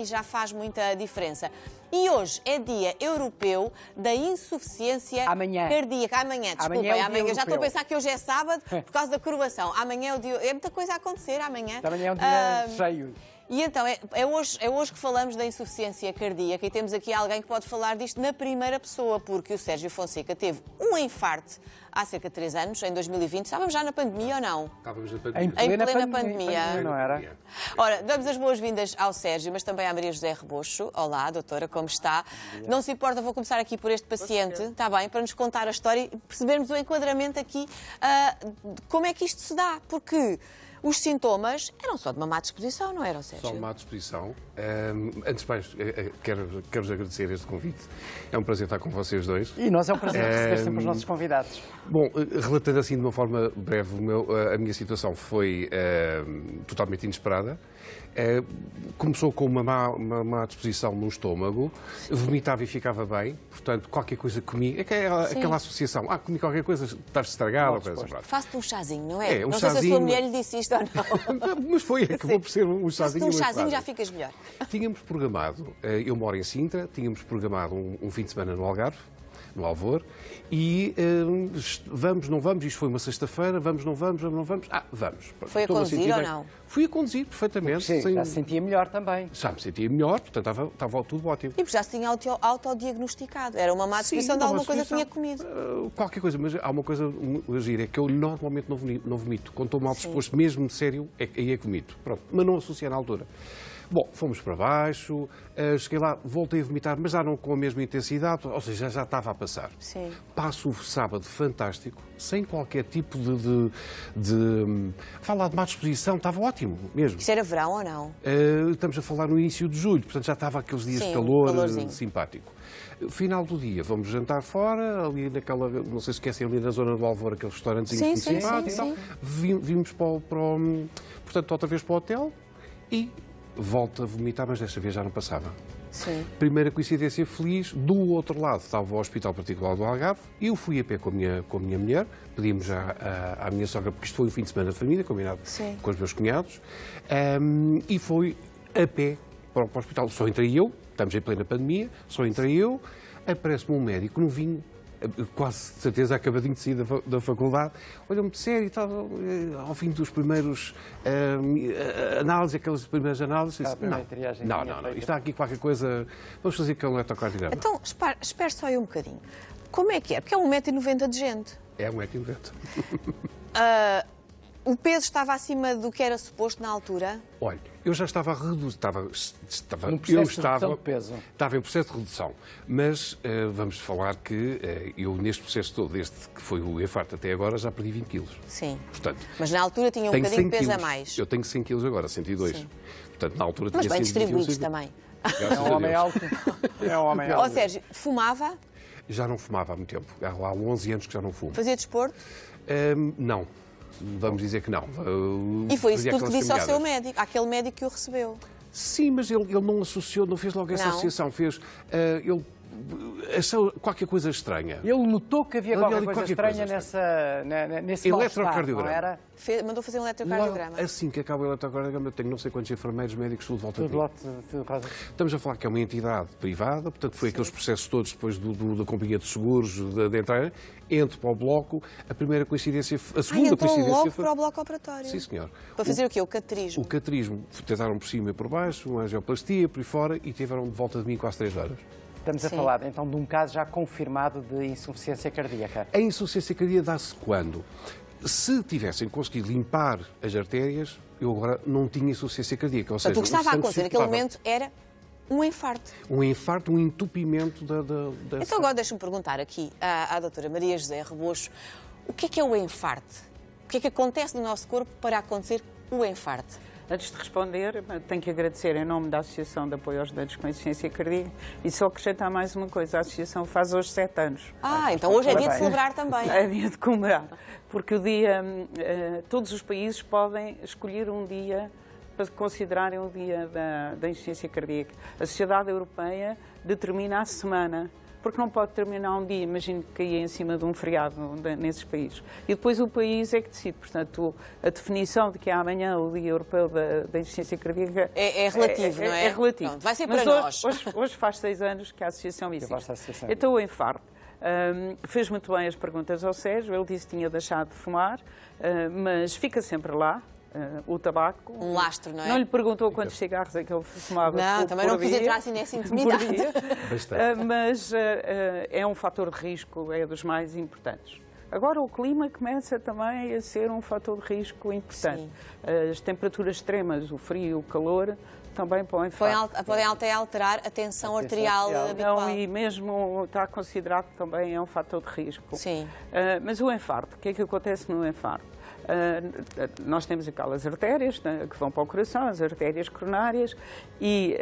e já faz muita diferença. E hoje é Dia Europeu da Insuficiência Cardíaca. Amanhã, desculpem, amanhã. Já estou a pensar que hoje é sábado por causa da coroação. Amanhã é o dia... É muita coisa a acontecer amanhã. Amanhã é um dia cheio. E então, é hoje que falamos da insuficiência cardíaca e temos aqui alguém que pode falar disto na primeira pessoa, porque o Sérgio Fonseca teve um infarto há cerca de 3 anos, em 2020. Estávamos já na pandemia ou não? Estávamos na pandemia. Em plena pandemia. Não era? Ora, damos as boas-vindas ao Sérgio, mas também à Maria José Rebocho. Olá, doutora, como está? Não se importa, vou começar aqui por este paciente, está bem? Para nos contar a história e percebermos o enquadramento aqui, de como é que isto se dá, porque... Os sintomas eram só de uma má disposição, não eram, Sérgio? Só de má disposição. Antes de mais, quero-vos agradecer este convite. É um prazer estar com vocês dois. E nós é um prazer receber sempre os nossos convidados. Bom, relatando assim de uma forma breve, a minha situação foi totalmente inesperada. Começou com uma má disposição no estômago, vomitava e ficava bem, portanto, qualquer coisa comi, aquela associação, comi qualquer coisa, estás estragado. Faço-te um chazinho, não é? Um não chazinho... sei se a sua mulher lhe disse isto ou não. Mas foi, acabou por ser um chazinho. Faço-te um chazinho já ficas melhor. Tínhamos programado, eu moro em Sintra, tínhamos programado um fim de semana no Algarve, no Alvor, e vamos, não vamos, isto foi uma sexta-feira, vamos, não vamos, vamos. Vamos. Foi a conduzir ou não? Fui a conduzir, perfeitamente. Sim, já se sentia melhor também. Já me sentia melhor, portanto estava tudo ótimo. E já se tinha autodiagnosticado, era uma má disposição de alguma coisa que tinha comido. Qualquer coisa, mas há uma coisa a gira, é que eu normalmente não vomito. Quando estou mal disposto, mesmo de sério, aí é que vomito. Pronto, mas não associa na altura. Bom, fomos para baixo, cheguei lá, voltei a vomitar, mas já não com a mesma intensidade, ou seja, já estava a passar. Sim. Passo o sábado fantástico, sem qualquer tipo de falar de má disposição, estava ótimo mesmo. Isto era verão ou não? Estamos a falar no início de julho, portanto já estava aqueles dias de calor simpático. Final do dia, vamos jantar fora, ali naquela, não sei se esquecem, ali na zona do Alvor, aqueles restaurantezinhos simpáticos e tal. Vimos portanto, outra vez para o hotel e volto a vomitar, mas desta vez já não passava. Sim. Primeira coincidência feliz, do outro lado estava o Hospital Particular do Algarve, eu fui a pé com a minha mulher, pedimos já à minha sogra, porque isto foi um fim de semana de família, combinado com os meus cunhados, e foi a pé para o hospital. Só entrei eu, estamos em plena pandemia, só entrei eu, aparece-me um médico no vinho, quase de certeza acabadinho de sair da faculdade, olha-me de sério e tal, ao fim dos primeiros análises, aquelas primeiras análises, não, está aqui qualquer coisa, vamos fazer que é um eletrocardiograma. Então, espere só aí um bocadinho. Como é que é? Porque é 1,90 m de gente. É 1,90 m. O peso estava acima do que era suposto na altura? Olha, eu já estava a reduzir, estava em processo de redução, mas vamos falar que eu neste processo todo, desde que foi o infarto até agora, já perdi 20 quilos. Sim. Portanto, mas na altura tinha um bocadinho de peso a mais. Eu tenho 100 quilos agora, 102. Sim. Portanto, na altura tinha 100 quilos. Mas bem distribuídos também. É um homem alto. É um homem alto. Ó Sérgio, fumava? Já não fumava há muito tempo. Há 11 anos que já não fumo. Fazia desporto? Não. Vamos dizer que não. E foi isso tudo que disse ao seu médico, àquele médico que o recebeu? Sim, mas ele não associou, não fez logo essa associação. Ele achou qualquer coisa estranha. Ele notou que havia qualquer coisa estranha nesse eletrocardiograma. Era? Mandou fazer um eletrocardiograma. Assim que acaba o eletrocardiograma, eu tenho não sei quantos enfermeiros, médicos, tudo volta de mim. Estamos a falar que é uma entidade privada, portanto foi aqueles processos todos depois da companhia de seguros, de entrar, entro para o bloco, a primeira coincidência, a segunda coincidência logo para o bloco operatório? Sim, senhor. Para fazer o quê? O cateterismo? O cateterismo. Tentaram por cima e por baixo, uma angioplastia, por aí fora, e tiveram de volta de mim quase 3 horas. Estamos a falar, então, de um caso já confirmado de insuficiência cardíaca. A insuficiência cardíaca dá-se quando? Se tivessem conseguido limpar as artérias, eu agora não tinha insuficiência cardíaca. Ou seja, o que estava a acontecer naquele momento era um infarto. Um infarto, um entupimento da... Então agora deixa-me perguntar aqui à doutora Maria José Rebocho, o que é o infarto? O que é que acontece no nosso corpo para acontecer o infarto? Antes de responder, tenho que agradecer em nome da Associação de Apoio aos Doentes com Insuficiência Cardíaca e só acrescentar mais uma coisa, a Associação faz hoje 7 anos. Então hoje é dia de celebrar também. É dia de comemorar, porque o dia, todos os países podem escolher um dia para considerarem o dia da insuficiência cardíaca. A Sociedade Europeia determina a semana porque não pode terminar um dia, imagino que caía em cima de um feriado nesses países. E depois o país é que decide. Portanto, a definição de que é amanhã o Dia Europeu da Insuficiência Cardíaca é relativo, não é? É relativo. Pronto, vai ser mas para nós. Hoje faz 6 anos que a Associação existe. Associação. Então, o infarto. Fez muito bem as perguntas ao Sérgio, ele disse que tinha deixado de fumar, mas fica sempre lá. O tabaco. Um lastro, não é? Não lhe perguntou quantos cigarros é que ele fumava. Não, também não quis entrar assim nessa intimidade. Mas é um fator de risco, é dos mais importantes. Agora o clima começa também a ser um fator de risco importante. Sim. As temperaturas extremas, o frio, o calor, também podem até alterar a tensão arterial habitual. E mesmo está considerado que também é um fator de risco. Sim. Mas o infarto, o que é que acontece no infarto? Nós temos aquelas artérias que vão para o coração, as artérias coronárias, e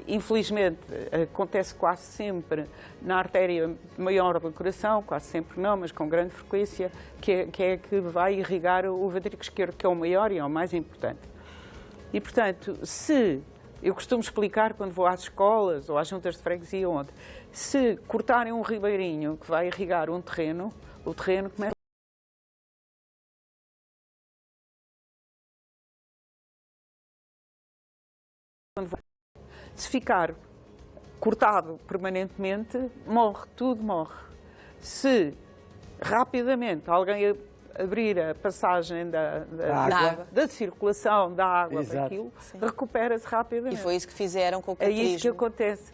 infelizmente acontece quase sempre na artéria maior do coração, quase sempre não, mas com grande frequência, que é que vai irrigar o ventrículo esquerdo, que é o maior e é o mais importante. E, portanto, eu costumo explicar quando vou às escolas ou às juntas de freguesia, se cortarem um ribeirinho que vai irrigar um terreno, o terreno começa. Se ficar cortado permanentemente, tudo morre. Se rapidamente alguém abrir a passagem da circulação da água para aquilo, recupera-se rapidamente. E foi isso que fizeram com o catrismo. É isso que acontece.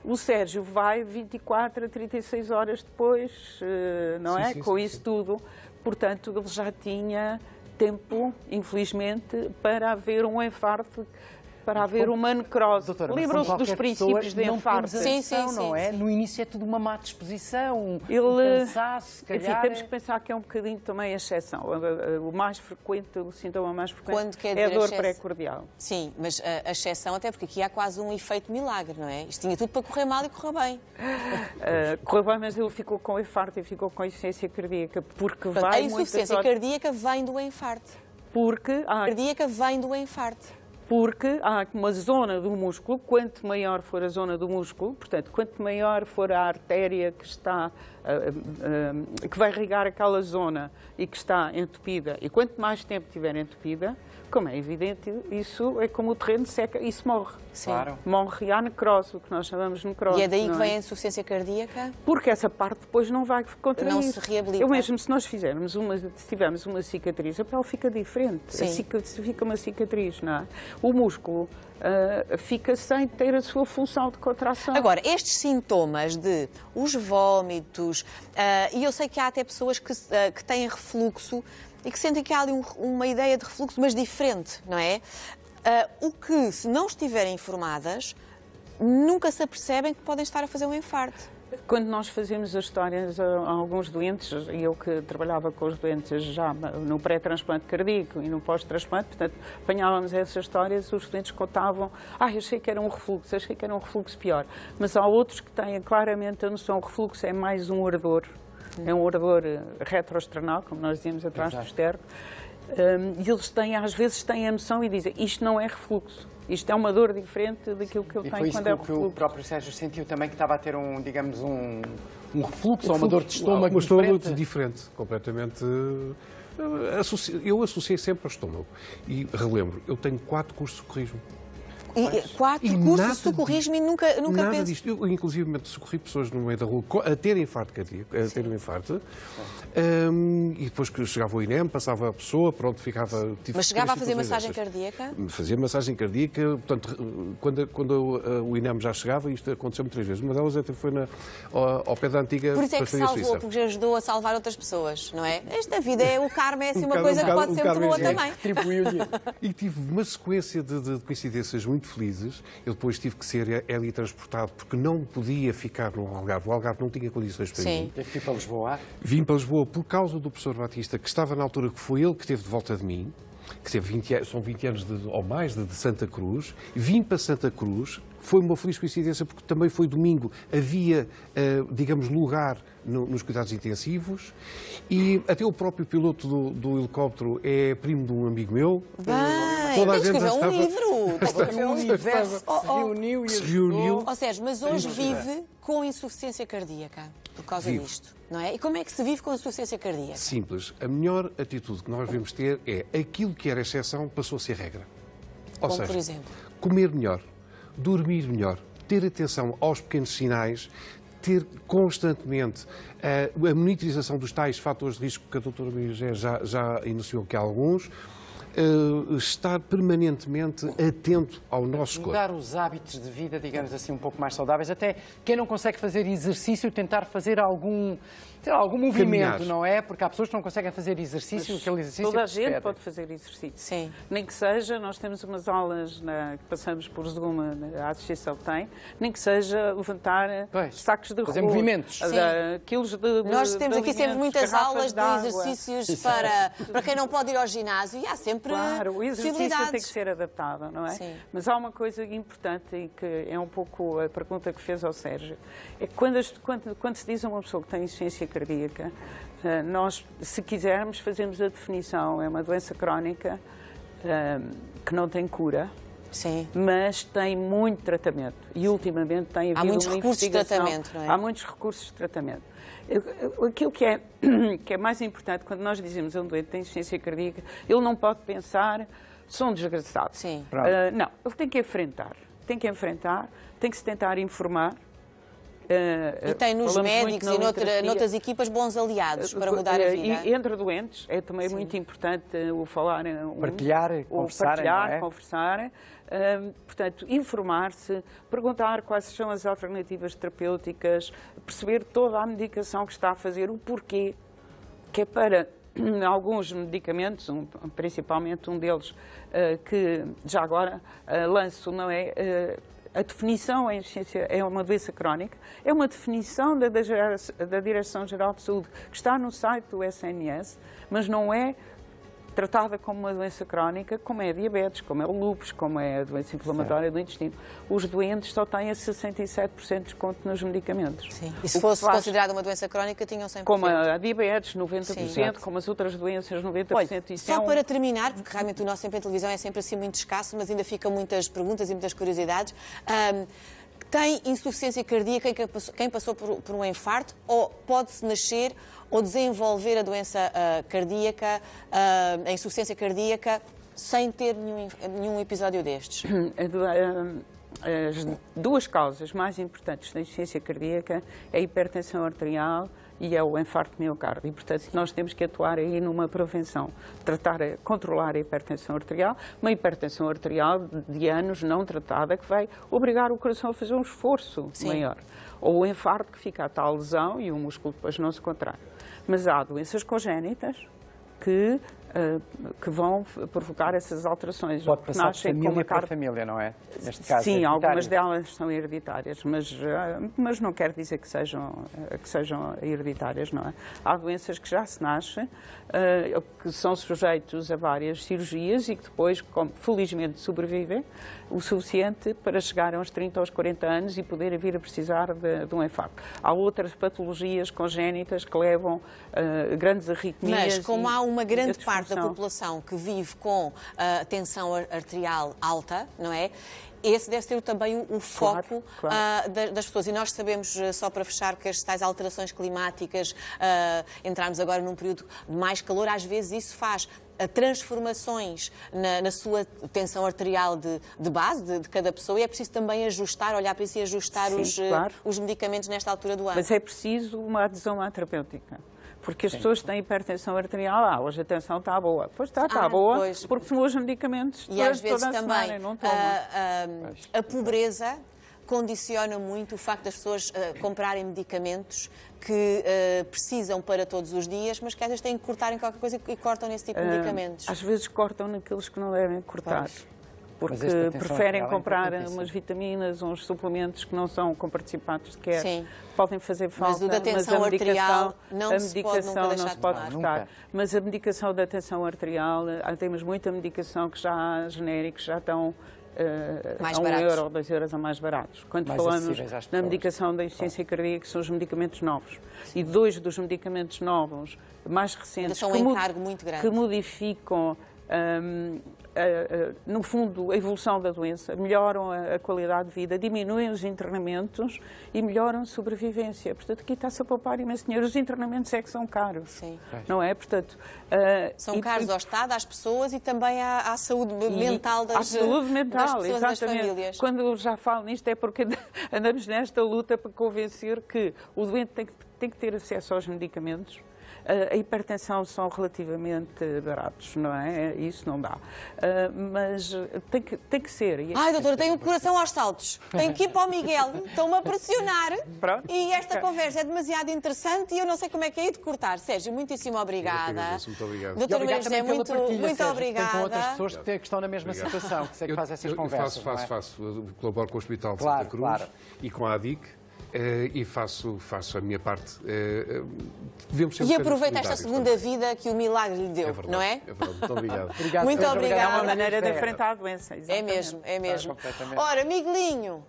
O Sérgio vai 24 a 36 horas depois, não é? Com isso tudo. Portanto, ele já tinha tempo, infelizmente, para haver um infarto, para haver uma necrose. Lembram-se dos princípios de infarto? Sim, não é? No início é tudo uma má disposição, cansaço, se calhar. Enfim, temos que pensar que é um bocadinho também a exceção. O sintoma mais frequente é a dor pré-cordial. Sim, mas a exceção até porque aqui há quase um efeito milagre, não é? Isto tinha tudo para correr mal e correu bem. Correu bem, mas ele ficou com infarto e ficou com insuficiência cardíaca, porque vai a insuficiência cardíaca vem do infarto. A cardíaca vem do infarto. Porque há uma zona do músculo, quanto maior for a zona do músculo, portanto, quanto maior for a artéria que vai irrigar aquela zona e que está entupida, e quanto mais tempo estiver entupida, como é evidente, isso é como o terreno seca, isso morre. Sim. Claro. Morre e há necrose, o que nós chamamos de necrose. E é daí que vem a insuficiência cardíaca? Porque essa parte depois não vai contrair. Não se reabilita. Eu mesmo, se nós se tivermos uma cicatriz, a pele fica diferente. Fica uma cicatriz, não é? O músculo fica sem ter a sua função de contração. Agora, estes sintomas de os vómitos, e eu sei que há até pessoas que têm refluxo e que sentem que há ali uma ideia de refluxo, mas diferente, não é? O que, se não estiverem informadas, nunca se apercebem que podem estar a fazer um infarto. Quando nós fazemos as histórias a alguns doentes, e eu que trabalhava com os doentes já no pré-transplante cardíaco e no pós-transplante, portanto, apanhávamos essas histórias, os doentes contavam, eu achei que era um refluxo pior. Mas há outros que têm claramente a noção, o refluxo é mais um ardor, é um ardor retroesternal, como nós dizemos, atrás do externo, e eles às vezes têm a noção e dizem, isto não é refluxo. Isto é uma dor diferente daquilo que eu tenho quando é refluxo. E foi isso que o próprio Sérgio sentiu também, que estava a ter um refluxo ou uma dor de estômago uma estômago diferente, completamente. Eu associei sempre ao estômago. E relembro, eu tenho 4 cursos de socorrismo. E 4 cursos de socorrismo e nunca nada disto. Eu, inclusive, socorri pessoas no meio da rua a terem infarto cardíaco, um infarto. E depois que chegava o INEM, passava a pessoa, pronto, ficava... Mas chegava a fazer massagem cardíaca? Fazia massagem cardíaca, portanto, quando o INEM já chegava, isto aconteceu-me 3 vezes. Uma delas até foi ao pé da antiga... Por isso é que salvou, porque ajudou a salvar outras pessoas, não é? Esta vida o karma é assim uma coisa que pode ser muito boa também. E tive uma sequência de coincidências muito felizes. Eu depois tive que ser teletransportado porque não podia ficar no Algarve. O Algarve não tinha condições para mim. Teve que ir para Lisboa? Vim para Lisboa por causa do professor Batista, que estava na altura que foi ele que esteve de volta de mim, que teve são 20 anos ou mais de Santa Cruz. Vim para Santa Cruz. Foi uma feliz coincidência porque também foi domingo. Havia, digamos, lugar nos cuidados intensivos e até o próprio piloto do helicóptero é primo de um amigo meu. Toda a gente escreveu um livro. O universo se reuniu e se reuniu. Ó Sérgio, mas hoje vive com insuficiência cardíaca por causa disto, não é? E como é que se vive com insuficiência cardíaca? Simples. A melhor atitude que nós devemos ter é aquilo que era exceção passou a ser regra. Ou Como seja, por exemplo? comer melhor, dormir melhor, ter atenção aos pequenos sinais, ter constantemente a monitorização dos tais fatores de risco que a doutora Maria José já enunciou aqui alguns, estar permanentemente atento ao nosso corpo. Mudar os hábitos de vida, digamos assim, um pouco mais saudáveis. Até quem não consegue fazer exercício, tentar fazer algum movimento, Caminhar. não é? Porque há pessoas que não conseguem fazer exercício, aquele exercício Toda a que se gente pede. pode fazer exercício. Sim. Nem que seja, nós temos umas aulas que passamos por Zoom, a associação tem, nem que seja levantar sacos de fazer arroz, movimentos. quilos de Nós temos aqui sempre alimentos, muitas garrafas aulas de água. exercícios para quem não pode ir ao ginásio e há sempre Claro, o exercício possibilidades. tem que ser adaptado, não é? Sim. Mas há uma coisa importante e que é um pouco a pergunta que fez ao Sérgio. É que quando se diz a uma pessoa que tem insuficiência cardíaca, nós, se quisermos, fazemos a definição. É uma doença crónica que não tem cura. Sim. Mas tem muito tratamento e ultimamente tem havido muitos uma recursos de investigação. tratamento, não é? Há muitos recursos de tratamento. Aquilo que é mais importante quando nós dizemos a um doente que tem insuficiência cardíaca, ele não pode pensar, sou um desgraçado. Sim. Não, ele tem que enfrentar, tem que se tentar informar. E tem nos Falamos médicos muito e literacia. noutras equipas bons aliados para mudar a vida. E entre doentes é também muito importante o falar, Partilhar, conversar. Conversar. Portanto, informar-se, perguntar quais são as alternativas terapêuticas, perceber toda a medicação que está a fazer, o porquê, que é para alguns medicamentos, principalmente um deles, que já agora lanço, não é? A definição é uma doença crónica, é uma definição da Direção-Geral de Saúde, que está no site do SNS, mas não é tratada como uma doença crónica, como é a diabetes, como é o lúpus, como é a doença inflamatória do intestino. Os doentes só têm a 67% de desconto nos medicamentos. Sim. E se fosse considerada uma doença crónica, tinham 100%. Como a diabetes, 90%, Sim. como as outras doenças, 90%. Olha, Isso só para terminar, porque realmente o nosso tempo em televisão é sempre assim muito escasso, mas ainda ficam muitas perguntas e muitas curiosidades. Tem insuficiência cardíaca quem passou por um infarto ou pode-se nascer ou desenvolver a doença cardíaca, a insuficiência cardíaca, sem ter nenhum episódio destes? As duas causas mais importantes da insuficiência cardíaca é a hipertensão arterial e é o infarto de miocárdio. E, portanto, nós temos que atuar aí numa prevenção, controlar a hipertensão arterial, uma hipertensão arterial de anos não tratada que vai obrigar o coração a fazer um esforço maior. Ou o infarto que fica a tal lesão e o músculo depois não se contrai. Mas há doenças congénitas que vão provocar essas alterações. Pode passar de família para família, não é? Neste caso, sim, algumas delas são hereditárias, mas não quer dizer que sejam hereditárias, não é? Há doenças que já se nascem, que são sujeitos a várias cirurgias e que depois, felizmente, sobrevivem o suficiente para chegar aos 30 ou aos 40 anos e poderem vir a precisar de um infarto. Há outras patologias congénitas que levam a grandes arritmias. Mas como há uma grande parte da população que vive com a tensão arterial alta, não é? Esse deve ser também o foco das pessoas. E nós sabemos, só para fechar, que as tais alterações climáticas, entrarmos agora num período de mais calor, às vezes isso faz transformações na sua tensão arterial de base de cada pessoa e é preciso também ajustar, olhar para isso e ajustar os medicamentos nesta altura do ano. Mas é preciso uma adesão à terapêutica. Porque as pessoas têm hipertensão arterial, hoje a tensão está boa. Pois está boa, porque tomou os medicamentos e às vezes toda a também semana, não toma. A pobreza condiciona muito o facto das pessoas comprarem medicamentos que precisam para todos os dias, mas que às vezes têm que cortar em qualquer coisa e cortam nesse tipo de medicamentos. Às vezes cortam naqueles que não devem cortar. Porque preferem comprar umas vitaminas, uns suplementos que não são comparticipados de care. Sim. Podem fazer falta, mas o da tensão arterial não se pode cortar. Mas a medicação da tensão arterial, temos muita medicação que já há genéricos, já estão a €1 ou €2 a mais baratos. Quando falamos na medicação da insuficiência cardíaca, são os medicamentos novos. Sim. E dois dos medicamentos novos, mais recentes, um encargo muito grande, que modificam no fundo, a evolução da doença, melhoram a qualidade de vida, diminuem os internamentos e melhoram a sobrevivência. Portanto, aqui está-se a poupar imenso dinheiro. Os internamentos é que são caros, Sim. não é? Portanto, são caros ao Estado, às pessoas e também à saúde mental das pessoas, à saúde mental, exatamente. Das exatamente. famílias. Quando eu já falo nisto é porque andamos nesta luta para convencer que o doente tem que ter acesso aos medicamentos. A hipertensão são relativamente baratos, não é? Isso não dá. Mas tem que ser. Ai, doutora, tenho o coração aos saltos. Tenho que ir para o Miguel. Estão-me a pressionar. Pronto. E esta conversa é demasiado interessante e eu não sei como é que é de cortar. Sérgio, muitíssimo obrigada. Muito obrigado. Doutora Maria José, muito obrigada. Tem com outras pessoas que estão na mesma situação, que sei que fazem essas conversas. Faço, colaboro com o Hospital de Claro, Santa Cruz claro. e com a ADIC. E faço a minha parte. Devemos ser um E bocadinho aproveita esta solidários segunda vida que o milagre lhe deu, É verdade, não é? É verdade. Muito obrigado. Obrigado, Muito Sérgio. obrigada. É uma Obrigado, maneira de Maria José. enfrentar a doença. É Exatamente. mesmo, é mesmo. completamente. Ora, Miguelinho.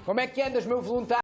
Como é que andas, meu voluntário?